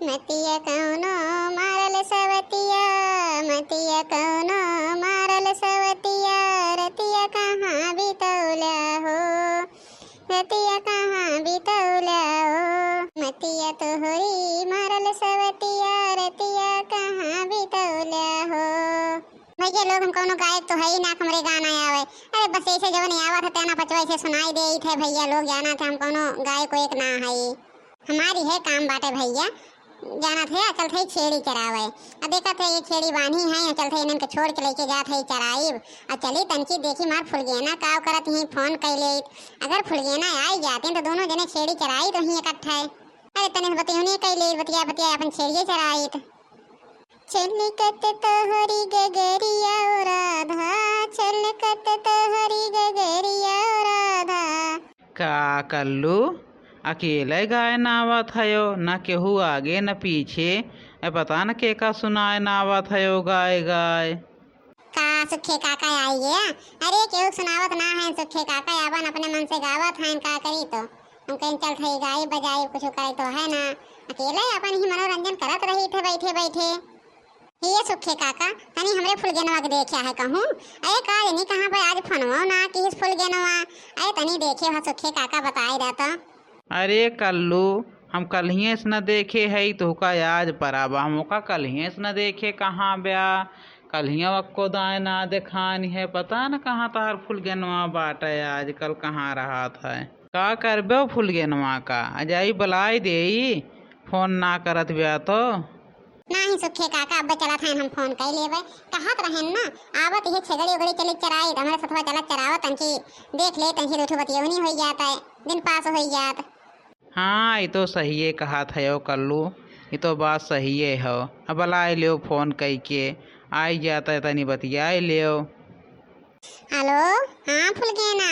मतिया कौनो मारल सवतिया, मतिया कौनो मारल सवतिया, रतिया कहाँ बितौला हो, रतिया कहाँ बितौला हो, मतिया तोहरी मारल सवतिया, रतिया कहाँ बितौला हो। भैया लोग हम कौनो गायक तो है ही ना हमरे गाना आवे। अरे बस ऐसे जवन आवत है ना पचवा से सुनाई दे थे भैया लोग जाना थे हम कौनो गायक एक ना है। हमारी है काम बाटे भैया जाना थे चल थे छेड़ी चरावे। अब देखा थे ये छेड़ी बांधी है चल थे इनके छोड़ के लेके जात है चराइब। और चली तनकी देखी मार फुलगेना काव करत ही फोन कैले। अगर फुलगेना आई जाते तो दोनों जने छेड़ी चराई तो ही इकट्ठा। अरे तने बतियोनी कैले बतिया बतिया अपन छेड़िए चराई। चलकत तोहरी गगरिया राधा, चलकत तोहरी गगरिया राधा। का कल्लू अकेले गाय नावत हयो, न केहू आगे न पीछे। पता न के का सुनाए नावत हयो गाय गाय। का सुखे काका आई गया? अरे केहू सुनावत ना है सुखे काका यावन अपने मन से गावत हैं का करी तो हम कहीं चल थे गाई बजाई कुछ करे तो है ना। अकेले अपन ही मनोरंजन करत रही थे बैठे बैठे। ये सुखे काका तनी हमरे फुलगेनवा के देखा है कहूँ। अरे का नहीं कहाँ पर आज फनवा ना कि इस फुलगेनवा। अरे तनी देखे वहाँ सुखे काका बताई रहता। अरे कल्लू हम कल्हिए से न देखे है तो का आज पराबा हम का कल्हिए से न देखे कहाँ ब्या। कल्हिया को दाए ना देखानी है पता न कहाँ तार फुलगेनवा बाटे आजकल कहाँ रहा था। का करबे फुलगेनवा का अजाई बुलाई दे फोन ना करत ब्या तो। नहीं सुखे काका अब चला था हम फोन कर लेवे कहत रहन ना आवत ये छगड़ी उगड़ी चली चराई हमारे सथवा चला चरावत तनकी देख ले तनकी दो बतियोनी हो जाता है दिन पास हो जात। हाँ ये तो सही है कहा था यो कल्लू ये तो बात सही है हो। अब बुलाए लियो फोन कई के आई जाता है तनी बतियाए लियो। हेलो हाँ फुलगेना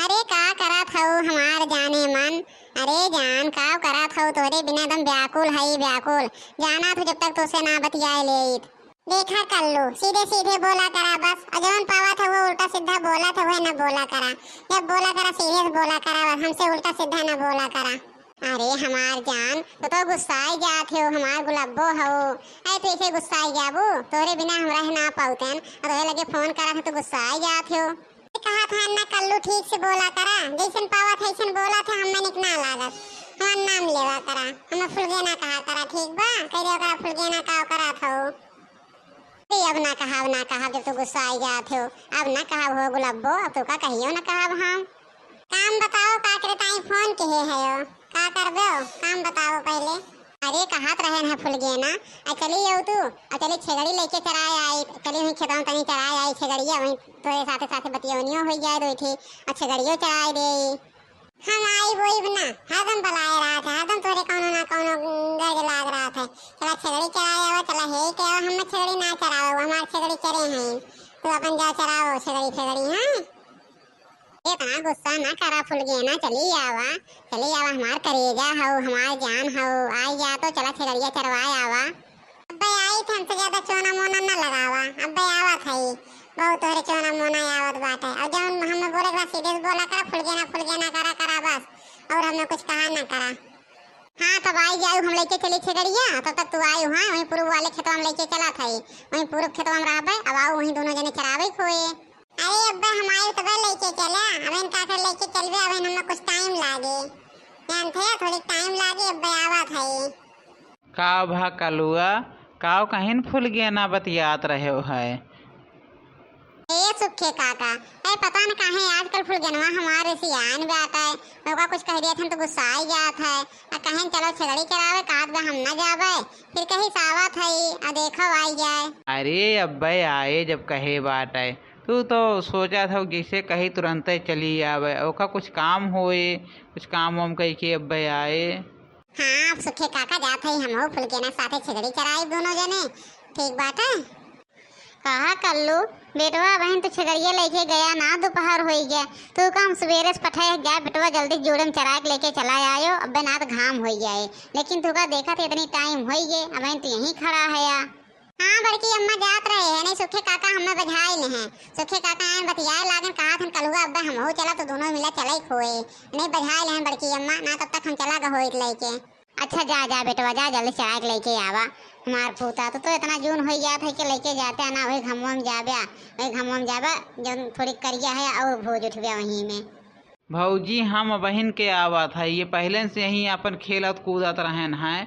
अरे का करा था हमार जाने मन। अरे जान का करा था तोरे बिना दम व्याकुल है व्याकुल जाना तो जब तक तुझसे ना बतियाए ले। देखा कर लो सीधे सीधे बोला करा बस जौन पावा था वो उल्टा सीधा बोला था वह न बोला करा। जब बोला करा सीरियस बोला करा हमसे उल्टा सीधा न बोला करा। अरे हमार जान तो गुस्साई जात हो हमार गुलाबो हो। अरे तो ऐसे गुस्साई जाबू तोरे बिना हम रह ना पाउतन और लगे फोन करा था तो गुस्साई जात हो। कहा था ना कल्लू ठीक से बोला करा जैसन पावा था ऐसन बोला था हमें निकना लागत हमार नाम लेवा करा हमें फुलगेना कहा करा ठीक बा कह करा फुलगेना का करा था। अब ना कहा जब तो गुस्सा आई जात हो अब ना कहा हो गुलाबो अब तो का कहियो ना कहा हम। काम बताओ का करे ताई फोन के है का करबो काम बताओ पहले। अरे कहात रहन है फुलगेना चली जाऊ तू चली छेगड़ी लेके चराए आई चली वहीं खेतों तनी चराए आई छेगड़िया वहीं तोरे साथे साथे बतियोनियो हो जाए दो थी और छेगड़ियो चराए दे। हम आई वही बना हरदम बलाए रहा था हरदम तोरे कौनो ना कौनो गज लाग रहा था चला छेगड़ी चराए आवा चला हे के आवा हम छेगड़ी ना चराओ हमार छेगड़ी चरे हैं तू अपन जा चराओ छेगड़ी हाँ। इतना गुस्सा ना करा फुलगेना चली आवा हमार करेजा हो हमार जान हो आई जा तो चला छेगड़िया चरवाए आवा। अब्बे आई थे हमसे ज्यादा चोना मोना न लगावा अब्बे आवा था बहुत तोरे चोना मोना आवत बात है और जब हमें बोले बस सीरियस बोला करा फुलगेना करा बस और हमने कुछ कहा ना करा। हाँ तब आई जाऊ हम लेके चली छेगड़िया तब तक तू आई हाँ वहीं पूर्व वाले खेतवा में लेके चला था वहीं पूर्व खेतवा में रहबे अब आओ वहीं दोनों जने चरावे खोए। अरे अब्बा हमारे तो बस लेके चला अब का कर लेके चलबे अब हमें कुछ टाइम लागे जानते हैं थोड़ी टाइम लागे अब्बा आवा था। का भा कलुआ काव कहीं फुलगेना बतियात रहे हो है। ए सुखे काका अरे पता न काहे आजकल फुलगेनवा हमारे सियान बात है ओका कुछ कह दिया था तो गुस्सा आई जात है कहीं चलो छगड़ी चरावे काट बे हम न जावे फिर कहीं सावत है आ देखो आई जाए। अरे अब्बे आए जब कहे बात है तू तो सोचा था जैसे कहीं तुरंत ही चली आवे ओका कुछ काम होए कुछ काम वाम कही के अब्बे आए। हाँ सुखे काका जात है हम फुलगेना साथे छगड़ी चराई दोनों जने ठीक बात है। कहा कल्लू बेटवा बहन तो छगड़िया लेके गया ना दोपहर हो गया तू काम सवेरे से पठे गया बेटवा जल्दी जोड़े में चरा के लेके चला आयो अब ना तो घाम हो जाए लेकिन तू का देखा था इतनी टाइम हो गए अब तो यहीं खड़ा है या। हाँ बड़की अम्मा जात रहे हैं नहीं सुखे काका हमें बधाई नहीं है सुखे काका आए बतियाए लागन कहा था कलुआ अब्बा हम चला तो दोनों मिला चला ही खोए नहीं बधाई लें बड़की अम्मा ना तब तक हम चला गए लेके। अच्छा जा जा बेटवा जा, जल्दी चढ़ा के लेके आवा। हमार पोता तो इतना जून हो गया था कि लेके जाते है ना, वही घमवा में जाबा, वही घमवा में जाबा जब थोड़ी करिया है और भोज उठबे वहीं में। भौजी हम बहन के आवत है, ये पहले से यहीं अपन खेलत कूदत रहन है,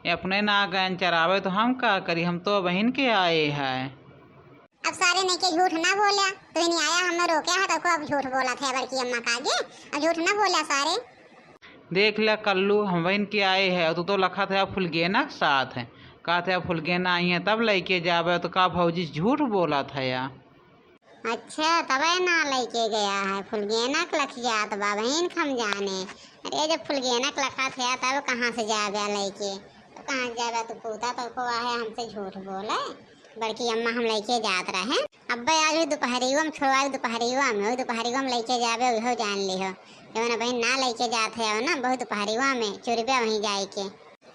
ये अपने ना गए चरावे तो हम का करी, हम तो बहन के आए हैं। अब सारे नहीं के झूठ ना बोला, तो नहीं आया हमने रोका है तो अब झूठ बोला था बड़की अम्मा का आगे, अब झूठ ना बोला सारे। देख ले कल्लू, हम बहन के आए हैं, तो लखा था फुलगेना के साथ है, कहा था फुलगेना आई है तब लेके जावे, तो का भौजी झूठ बोला था या। अच्छा तबे ना लेके गया है, फुलगेना के लख जात बा बहन खम जाने। अरे जब फुलगेना के लखा था तब कहाँ से जाबे लेके, तो कहाँ से जाबे, तो पूता तो को है हमसे झूठ बोले। बड़की अम्मा हम लेके जात रहे, अब्बे आज भी दोपहरियो में छोड़वा, दोपहरियो में दोपहरियो में लेके जाबे वही जान लिहो। जब ना बहन ना लेके जात है ना बहुत दोपहरियो में चुरबे वहीं जाए के।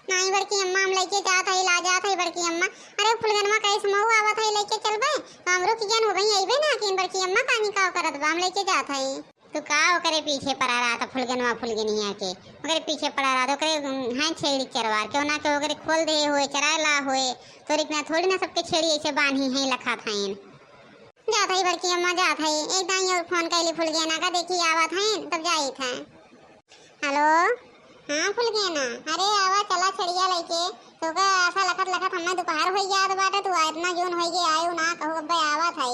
नहीं बड़की अम्मा हम लेके जात है, ला जात है बड़की अम्मा। अरे फुलगनमा कैसे मऊ आवत है लेके चलबे, तो हमरो की जान हो गई अइबे ना कि बड़की अम्मा कानी का करत बा, हम लेके जात है। तो का ओकरे पीछे पड़ा रहा था फुलगनवा फुलगनिया के, ओकरे पीछे पड़ा रहा था, ओकरे हां छेड़ी चरवा क्यों ना के ओकरे खोल दे होए चराय ला होए, थोड़ी ना सबके छेड़ी ऐसे बांधी है लखा थाइन। जात है बड़की अम्मा जात है, एक दाई और फोन कैली फुलगेना का देखी आवत है तब जाई था। हेलो हाँ फुलगेना, अरे आवा चला छड़िया लेके, तो का ऐसा लखत लखत हमें दोपहर हो गया तो बाटे, तू इतना जून हो गया आयु ना कहू अब्बे आवत है,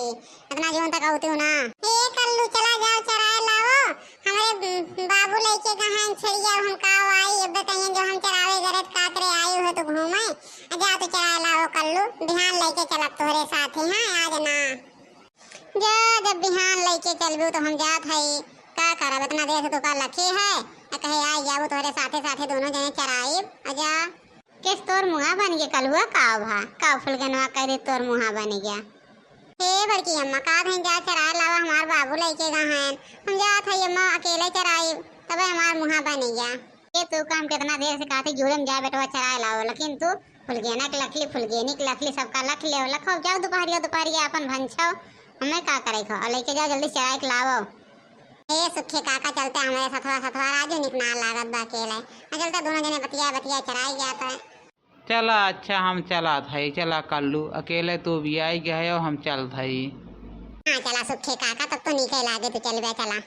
इतना जून तक आउती ना। ए कल्लू चला जाओ चराय लाओ, हमारे बाबू लेके कहां छड़िया हम का आई, अब्बे कहिए जो हम चरावे गरत काकरे आए हो तो घूमे, जा तो चराय लाओ कल्लू, ध्यान लेके चलत तोरे साथ ही हां आज ना। जा जब बिहान लेके चलबू तो हम जात है, का करब इतना देर से तो का लखे है, कहे आ जाबू तोरे साथे साथे दोनों जने चराइब। आजा किस तोर मुहा बन गया कलुआ काव भा काव फुलगनवा कह दे तोर मुहा बन गया। हे बड़की अम्मा का धन जा चराय लावा, हमार बाबू लेके गहन हम जात है अम्मा अकेले चराइब, तबे हमार मुहा बन गया। ये तू काम कितना देर से कहते जुड़े में जा बेटवा चराय लाओ, लेकिन तू फुलगेना के लखली फुलगेनी के लखली सबका लख ले लखो, जाओ दोपहरिया अपन भंछो, हमें का करे खो और लेके जाओ जल्दी चराय के लाओ। ए सुखे काका चलते हमारे सथवा राजू निकना लागत बा अकेले, चलते दोनों जने बतिया बतिया चराई जाता है। चला अच्छा हम चला था, चला कल्लू अकेले तू भी आई गए हो, हम चल थई। हाँ चला सुखे काका तब तो निकल लागे तो चल बे चला।